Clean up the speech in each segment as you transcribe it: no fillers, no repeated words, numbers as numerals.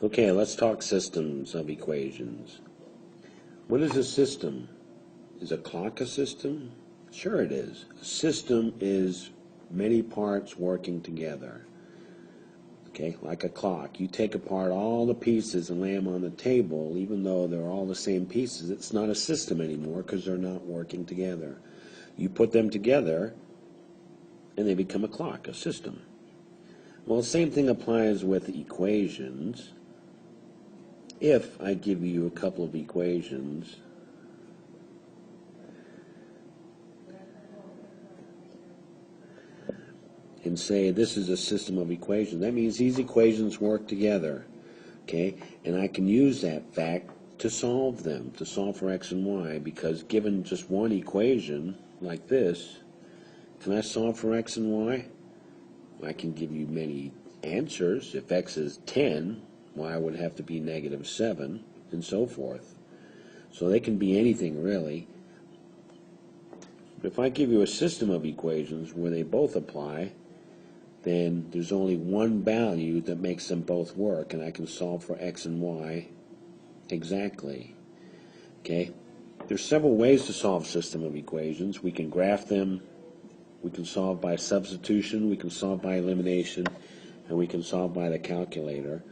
Okay, let's talk systems of equations. What is a system? Is a clock a system? Sure it is. A system is many parts working together. Okay, like a clock. You take apart all the pieces and lay them on the table, even though they're all the same pieces, it's not a system anymore because they're not working together. You put them together and they become a clock, a system. Well, the same thing applies with equations. If I give you a couple of equations, and say this is a system of equations, that means these equations work together, okay? And I can use that fact to solve them, to solve for x and y, because given just one equation like this, can I solve for x and y? I can give you many answers. If x is 10, y would have to be -7, and so forth. So they can be anything really. But if I give you a system of equations where they both apply, then there's only one value that makes them both work, and I can solve for x and y exactly. Okay? There's several ways to solve a system of equations. We can graph them, we can solve by substitution, we can solve by elimination, and we can solve by the calculator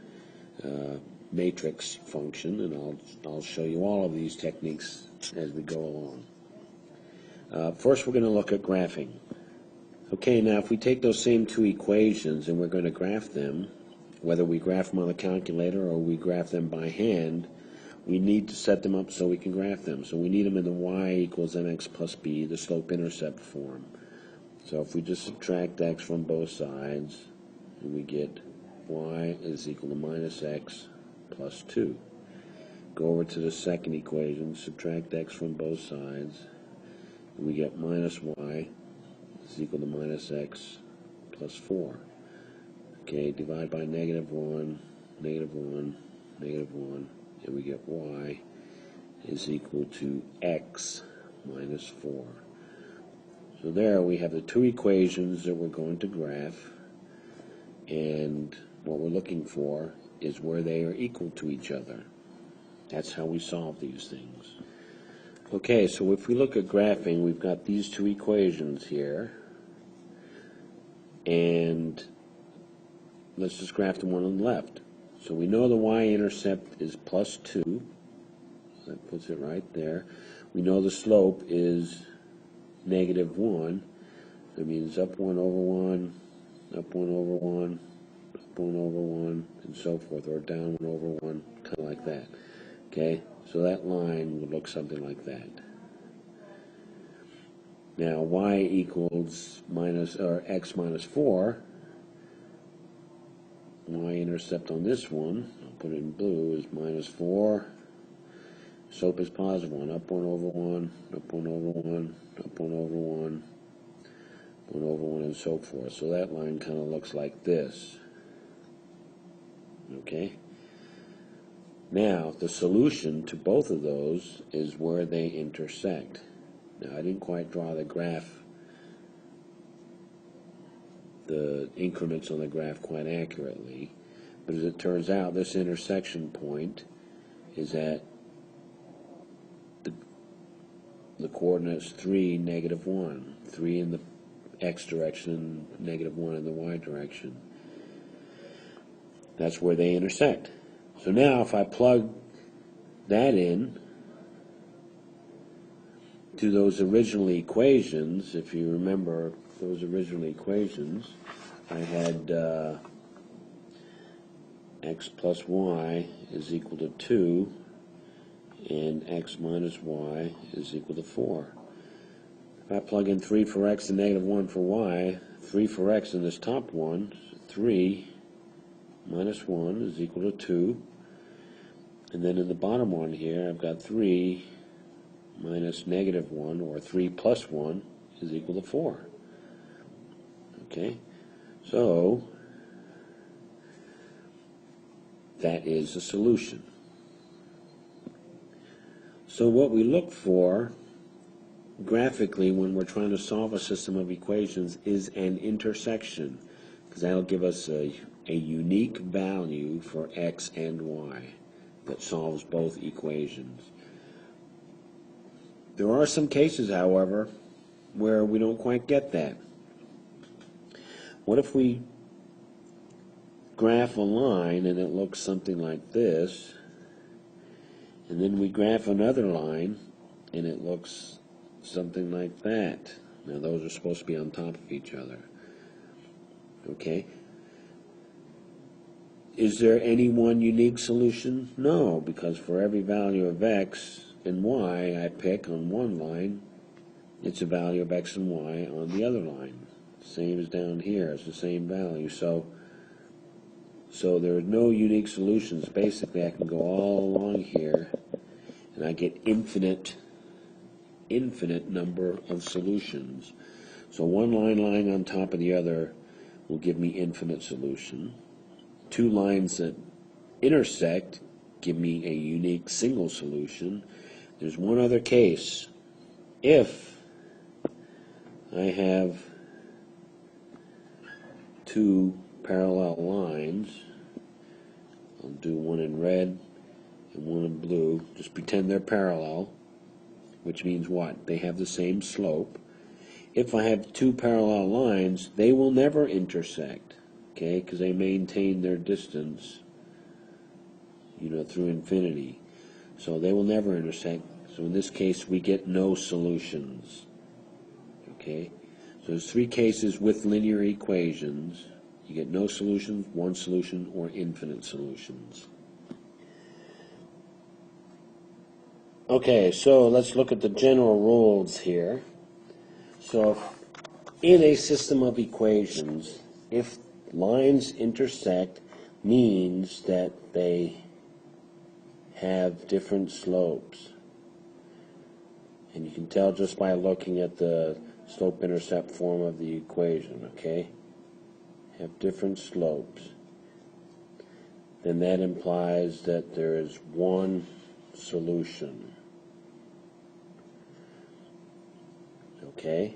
matrix function, and I'll show you all of these techniques as we go along. First we're going to look at graphing. Okay, now if we take those same two equations and we're going to graph them, whether we graph them on the calculator or we graph them by hand, we need to set them up so we can graph them. So we need them in the y equals mx plus b, the slope-intercept form. So if we just subtract x from both sides, we get y is equal to minus x plus 2. Go over to the second equation, subtract x from both sides, and we get minus y is equal to minus x plus 4. Okay, divide by -1, -1, -1, and we get y is equal to x minus 4. So there we have the two equations that we're going to graph, and what we're looking for is where they are equal to each other. That's how we solve these things. Okay, so if we look at graphing, we've got these two equations here, and let's just graph the one on the left. So we know the y-intercept is plus 2. That puts it right there. We know the slope is -1. That means up 1 over 1, up 1 over 1, up 1 over 1, and so forth, or down 1 over 1, kind of like that. Okay, so that line would look something like that. Now y equals x minus 4. Y-intercept on this one, I'll put it in blue, is minus 4. Slope is positive 1, up 1 over 1, up 1 over 1, up 1 over 1, 1 over 1, and so forth. So that line kind of looks like this. Okay? Now, the solution to both of those is where they intersect. Now, I didn't quite draw the graph, the increments on the graph quite accurately, but as it turns out, this intersection point is at the coordinates 3, -1, 3 in the x direction and -1 in the y direction. That's where they intersect. So now if I plug that in to those original equations, if you remember those original equations, I had x plus y is equal to 2, and x minus y is equal to 4. If I plug in 3 for x and -1 for y, 3 for x in this top one, 3 minus 1 is equal to 2. And then in the bottom one here, I've got 3 minus -1, or 3 plus 1, is equal to 4. Okay? So, that is a solution. So what we look for graphically when we're trying to solve a system of equations is an intersection, because that'll give us a a unique value for x and y that solves both equations. There are some cases, however, where we don't quite get that. What if we graph a line and it looks something like this, and then we graph another line and it looks something like that? Now those are supposed to be on top of each other. Okay? Is there any one unique solution? No, because for every value of x and y I pick on one line, it's a value of x and y on the other line. Same as down here, it's the same value. So there are no unique solutions. Basically, I can go all along here, and I get infinite number of solutions. So one line lying on top of the other will give me infinite solution. Two lines that intersect give me a unique single solution. There's one other case. If I have two parallel lines, I'll do one in red and one in blue. Just pretend they're parallel, which means what? They have the same slope. If I have two parallel lines, they will never intersect, okay, because they maintain their distance, through infinity. So they will never intersect. So in this case, we get no solutions, okay? So there's three cases with linear equations. You get no solutions, one solution, or infinite solutions. Okay, so let's look at the general rules here. So in a system of equations, if lines intersect, means that they have different slopes. And you can tell just by looking at the slope-intercept form of the equation, okay? Have different slopes. Then that implies that there is one solution. Okay?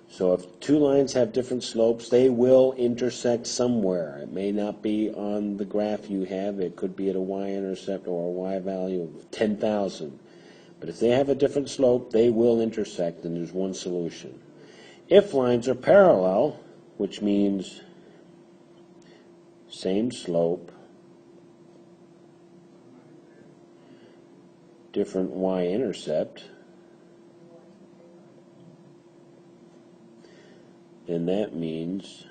So if two lines have different slopes, they will intersect somewhere. It may not be on the graph you have. It could be at a y-intercept or a y value of 10,000. But if they have a different slope, they will intersect, and there's one solution. If lines are parallel, which means same slope, different y-intercept, then that means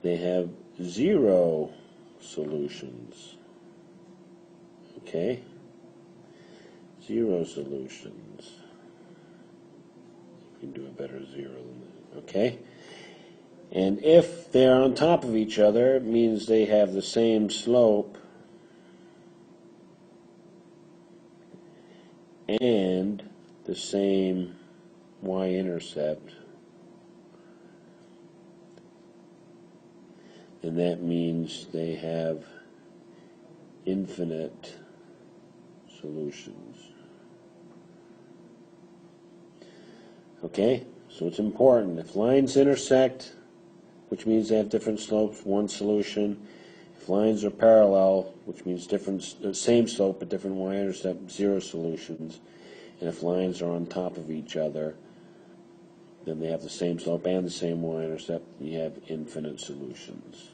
they have zero solutions. Okay? Zero solutions. You can do a better zero than that. Okay? And if they're on top of each other, it means they have the same slope and the same y-intercept. And that means they have infinite solutions. Okay? So it's important. If lines intersect, which means they have different slopes, one solution. If lines are parallel, which means same slope but different y-intercept, zero solutions. And if lines are on top of each other, then they have the same slope and the same y-intercept, you have infinite solutions.